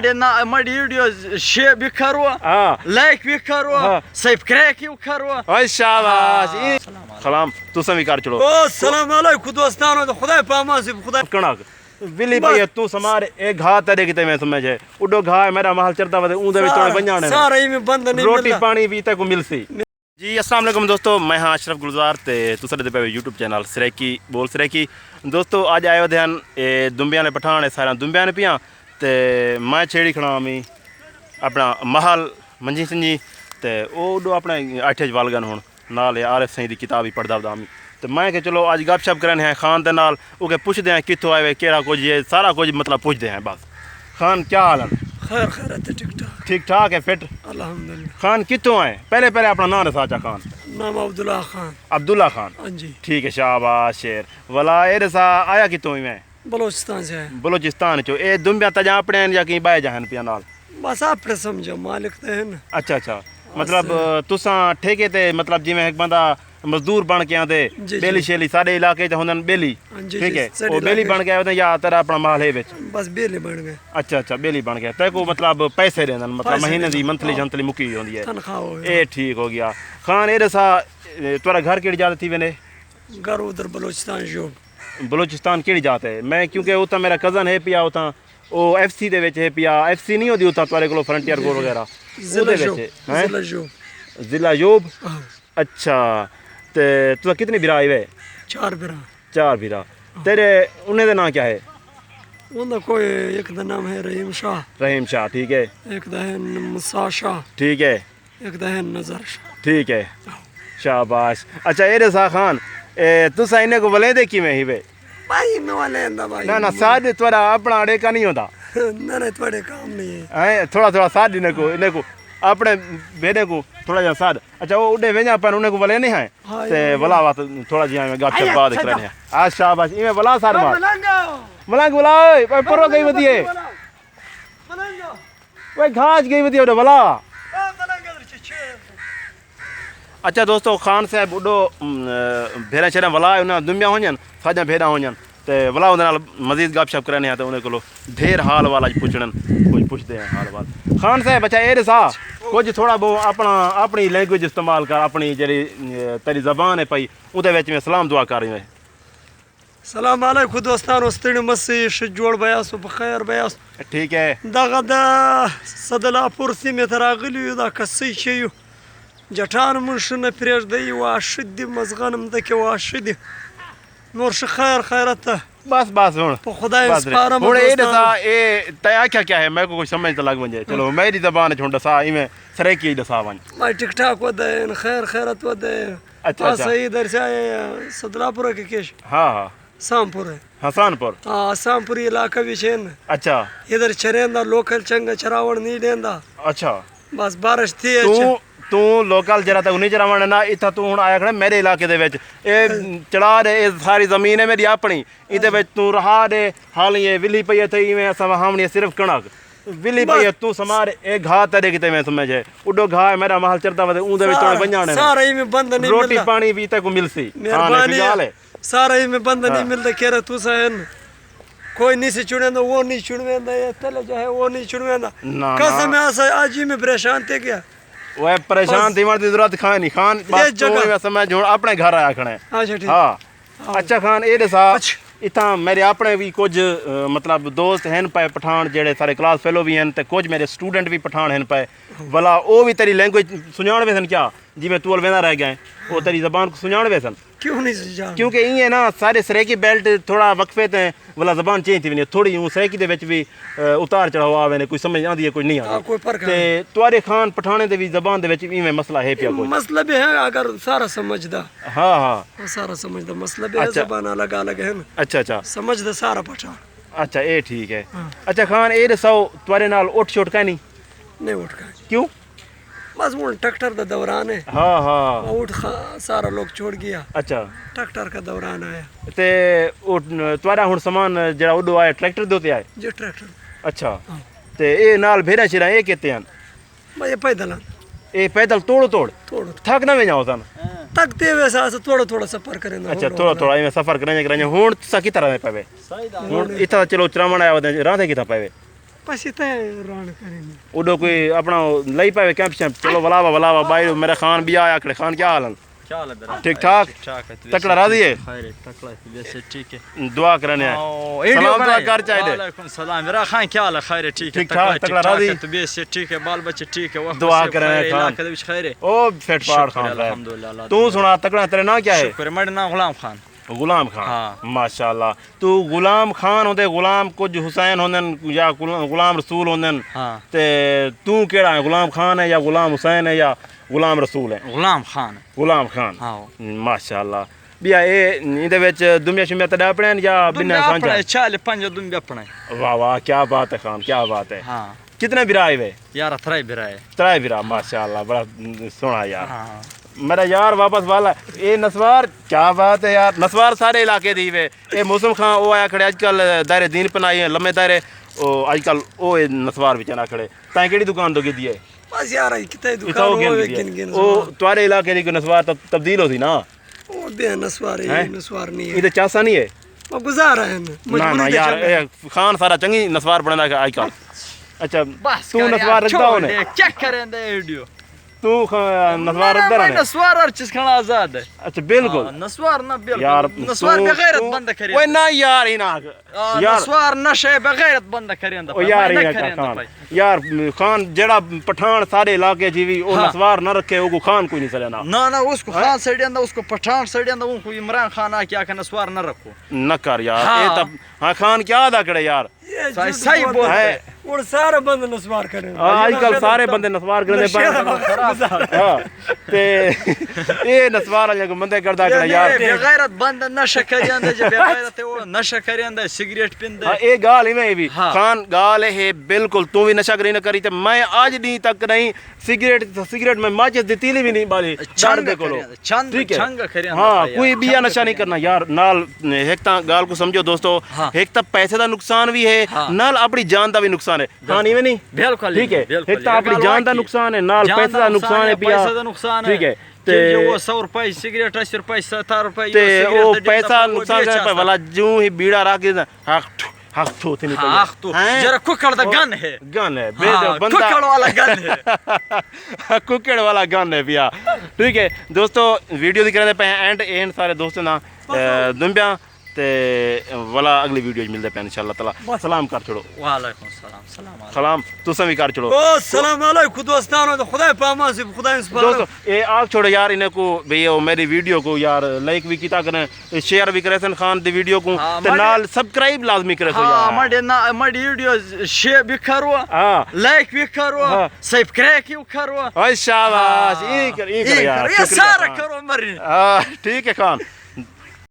Muddy video share भी करो, like भी करो, सब्सक्राइब भी करो। ओए शाबाश सलाम तू सभी कर चलो। ओ सलाम अलैकुम दोस्तानो, तो खुदा पामा से खुदा कणक बिल्ली भाई तू समार एक घा तेरे किते में समझे उडो घा मेरा महल चरदा वदे ऊंदे विच तोड़े बंजाने सारा ही में बंद नहीं रोटी पानी भी ते को मिलसी। जी अस्सलाम वालेकुम दोस्तों, मैं हाँ अशरफ गुलजार ते तुसा दे पे यूट्यूब चैनल सरेकी बोल सरेकी। दोस्तों आज आए थे हन ए दुंबियां ने पठान सारा दुंबियां ने पियां ते मैं छेड़ी खड़ा मी अपना महल मंजी संजी ते ओडो अपने 8 वालगन हुन नाल आरिफ सही दी किताब ही पढ़दा दा मी तो मैं कि चलो आज गपशप करने हैं खान दे नाल ओके पुछदे हैं कित्थों आए केड़ा कुछ ये सारा कुछ मतलब पुछदे हैं बस। खान क्या हाल है? खैर खैर है ठीक ठाक है फिट अल्हम्दुलिल्लाह। खान कित्थों आए? पहले अपना नाम रसाचा खान। नाम अब्दुल्ला खान। अब्दुल्ला खान, हाँ जी ठीक है शाबाश शेर वाला ए रसा आया कित्थों ही मैं? बलोचिस्तान से है। बलोचिस्तान चो ए दुंबिया तजा अपने या कहीं बाय जहन पिया नाल? बस आपने समझो मालिक ते है ना। अच्छा अच्छा मतलब तुसा ठेके ते मतलब जिवें एक बंदा मजदूर बन के आते बेली शेली सारे इलाके च होंदन बेली, ठीक है वो बेली बन गया होते या तेरा अपना माल है विच? बस बेली बन गए। अच्छा अच्छा बेली बन गया ते को मतलब पैसे देंदन मतलब महीने दी मंथली जंतली मुकी होंदी है ए ठीक हो गया। खान ए दसा तोरा घर केड़ी जात थी वेने? घर उधर बलोचिस्तान जो बलोचिस्तान केड़ी जात है? मैं क्योंकि उता मेरा कजन है पिया उता ओ एफसी दे विच है पिया एफसी नहीं होदी उता तोरे कोलो फ्रंटियर को वगैरह जिला जो जिला योब। अच्छा ते तू कितने बिरा आए वे? 4 बिरा। 4 बिरा तेरे उन्हें का नाम क्या है? उनका कोई एक का नाम है रहीम शाह। रहीम शाह ठीक है। एक दा है मुसा शाह ठीक है। एक दा है नजर शाह ठीक है शाबाश। अच्छा ए रसा खान तुसा इन्हें को वले दे कि में ही वे? भाई मैं वाले अंदा भाई ना ना साद तोरा अपना अड़े का नहीं होता ना ना थोड़े काम नहीं है थोड़ा थोड़ा साद इन्हें को अपने बेटे को थोड़ा जा साद। अच्छा वो उड़े वेजा पर उन्हें को वले नहीं है ते वला बात थोड़ा जिया में गपशप बात करने हैं आज शाबाश इमे वला सार मार मलंग वला ओए परो गई वदी है ओए घास गई वदी ओडे वला। अच्छा दोस्तों खान साहब उडो भेड़ा छेड़ा वला उन्हें दुंबिया होजन साजा भेड़ा होजन ते वला उनदे नाल मजीद गपशप करने हैं तो उन्हें को ढेर हाल वाला पुछड़न कुछ पुछते हैं हाल वाल। खान साहब अच्छा ए रसा कुछ थोड़ा बहुत अपना अपनी लैंग्वेज इस्तेमाल कर अपनी जड़ी तेरी ज़बान है पई उदे विच में सलाम दुआ कर रही है। सलाम अलैकुम दोस्तान उस्तनी मसी शजोड़ बयास बखैर बयास ठीक है दगदा सदला पुरसी में तरागली दा कसई शयु जठान मुशन प्रेज दई वाशद मजगनम दके वाशद नूर खैर खैरत बस बस हुन खुदा इस्पारम हुन ए दसा ए तया क्या है मैं को कुछ समझ तो लग वजे चलो मेरी ज़बान छुंड सा इमे सरेकी दसा वन मैं ठीक ठाक वदे खैर खैरत वदे। अच्छा सही इधर से आए सदलापुर के केश। हां हां सामपुर है हसनपुर। हां सामपुर इलाका भी छेन। अच्छा इधर चरेंदा लोकल चंगा चरावण नहीं देंदा। अच्छा बस बारिश थी तू लोकल जरा तक नहीं चरावण ना इथा तू हुन आया खड़ा मेरे इलाके दे विच ए चढ़ा दे ए सारी जमीन है मेरी अपनी इदे विच तू रहा दे हाल ये विली पई थे इवें असा हमनी सिर्फ कणक विली पई तू समार ए घा तेरे किते में समझे उडो घा मेरा महल चरदा वदे ऊंदे विच तोड़े बंजाने सारा ही में बंद नहीं रोटी पानी भी ते को मिलसी। मेहरबानी है सारा ही में बंद नहीं मिलता कह रहा तू सहन कोई नहीं से चुनेंदा वो नहीं चुनवेंदा ये तले जो है वो नहीं चुनवेंदा कसम है आज ही में परेशान थे क्या वो परेशान थी मर्द जरूरत खान नहीं खान बस तो समझ हुन अपने घर आया खड़े। अच्छा ठीक हां अच्छा खान ए दसा इतना मेरे अपने भी कुछ मतलब दोस्त हैं पे पठान जेड़े सारे क्लास फेलो भी हैं ते कुछ मेरे स्टूडेंट भी पठान हैं पे भला वो भी तेरी लैंग्वेज सुनाण वे सन क्या जिवें तू वेंदा रह गए वो तेरी ज़बान को सुनाण वे सन? क्यों नहीं सुनाण क्योंकि ये ना सारे सरेकी बेल्ट थोड़ा वक्फे ते वाला ज़बान चेंज थी वनी थोड़ी यूं सरेकी दे विच भी उतार चढ़ाव आवे ने कोई समझ आंदी है कोई नहीं आंदी कोई फर्क ते तुम्हारे खान पठाने दे भी ज़बान दे विच इवें मसला है पिया कोई मसला भी है अगर सारा समझदा। हां हां सारा समझदा मसला भी है ज़बान अलग अलग है ना। अच्छा अच्छा समझदा सारा पठान। अच्छा ए ठीक है। अच्छा खान ए दसो तुम्हारे नाल उठ छोट का नहीं उठ का क्यों? बस वो ट्रैक्टर का दौरान है। हाँ हाँ उठ सारा लोग छोड़ गया। अच्छा ट्रैक्टर का दौरान आया ते तुम्हारा हुन सामान जरा उडो आया ट्रैक्टर दोते आए जो ट्रैक्टर। अच्छा ते ए नाल भेड़ा शिरा ए केते हन? भाई पैदल ए पैदल तोड़ थक ना वे जाओ सन थकते वैसा थोड़ा थोड़ा सफर करें। अच्छा थोड़ा थोड़ा इवें सफर करें हुन सा की तरह में पावे हुन इथा चलो चरावण आया राधे की था पावे बस इतने रान करेंगे उडो कोई अपना लई पावे कैंप शैंप चलो वलावा भाई मेरा खान भी आया खड़े खान क्या हाल है ठीक ठाक तकड़ा राजी है ठीक है दुआ करने हैं सलाम दुआ कर चाहिए वालेकुम सलाम मेरा खान क्या हाल है खैर ठीक है ठीक ठाक तकड़ा राजी तबीयत से ठीक है बाल बच्चे ठीक है दुआ करने हैं खान खैर ओ फिट फाड़ खान अल्हम्दुलिल्लाह तू सुना तकड़ा तेरे ना क्या है शुक्र मेरा नाम गुलाम खान गुलाम खान माशाल्लाह तू गुलाम खान होंदे गुलाम कुछ हुसैन होंदन या गुलाम रसूल होंदन ते तू केड़ा है गुलाम खान है या गुलाम हुसैन है या गुलाम रसूल है गुलाम खान माशाल्लाह बिया ए इंदे विच दुमिया शुमिया तड़ा अपने या बिना सांझा चाल पंज दुमिया अपने वाह वाह क्या बात है खान क्या बात है कितने बिराए वे यार त्रै बिरा माशाल्लाह बड़ा सोना यार मेरा यार वापस वाला ये नस्वार क्या बात है यार नस्वार सारे इलाके दी वे ये मौसम खां वो आया खड़े आजकल दायरे दीन पनाई है लम्बे दायरे ओ आजकल ओ नस्वार बिच ना खड़े ताई केड़ी दुकान तो दी है बस यार कितने दुकान हो गिन ओ तुम्हारे इलाके दी नस्वार तब्दील होती ना ओ बे नस्वार नहीं है ये चासा नहीं है वो गुजारा है ना यार खान सारा चंगी नस्वार बनना आजकल अच्छा तू नस्वार रखदा होने चेक करें दे वीडियो तू नस्वार रखदा है नस्वार हर चीज खाना आजाद है अच्छा बिल्कुल नस्वार ना बिल्कुल यार नस्वार बगैरत बंद करें ओए ना यार इना नस्वार नशे बगैरत बंद करें ओ यार यार खान जेड़ा पठान सारे इलाके जीवी ओ नस्वार ना रखे वो खान कोई नहीं सलेना ना उसको खान सड़ियांदा उसको पठान सड़ियांदा उनको इमरान खान आ क्या का नस्वार ना रखो न कर यार ये तब हां खान क्या अदा करे यार सही बोल है और सारे बंद नस्वार करें आजकल सारे बंदे नस्वार करने ते ये नस्वार वाले बंदे करदा करे यार बेगैरत बंद नशा करियांदा जे बेगैरत है वो नशा करियांदा सिगरेट पींदा ये गाल ही में भी खान गाल है बिल्कुल तू भी नशा करी न करी ते मैं आज दी तक नहीं सिगरेट में माचिस दी तीली भी नहीं बाली दर्द कोलो ठीक है हां कोई बिया नशा नहीं करना यार नाल एक ता गाल को समझो दोस्तों एक ता पैसे दा नुकसान भी है नाल अपनी जान दा भी नुकसान है खानी में नहीं बिल्कुल ठीक है एक ता अपनी जान दा नुकसान है नाल पैसे दा नुकसान है पिया ठीक है ते वो 100 रुपए सिगरेट 80 रुपए 70 रुपए ते वो पैसा नुकसान है वाला जो ही बीड़ा राख दे हाथ तो निकल हाथ तो जरा कुकड़ दा गन है बंदा कुकड़ वाला गन है कुकड़ वाला गन है भैया ठीक है दोस्तों वीडियो दी करने पे एंड सारे दोस्तों ना दुंबिया ते वाला अगली वीडियो मिलदे पे इंशाल्लाह ताला सलाम कर छोड़ो वालेकुम सलाम सलाम तू सभी कर छोड़ो ओ सलाम अलैकुम दोस्तों तो खुदा पामा से खुदा इंस्पायर दोस्तों ये आग छोड़ो यार इन्हें को भैया मेरी वीडियो को यार लाइक भी कीता करें शेयर भी करे खान दी वीडियो को ते नाल सब्सक्राइब लाजमी करे सो यार मडी वीडियो शेयर भी करो लाइक भी करो सब्सक्राइब भी करो ओए शाबाश ये कर यार ये सारा करो मरी ठीक है खान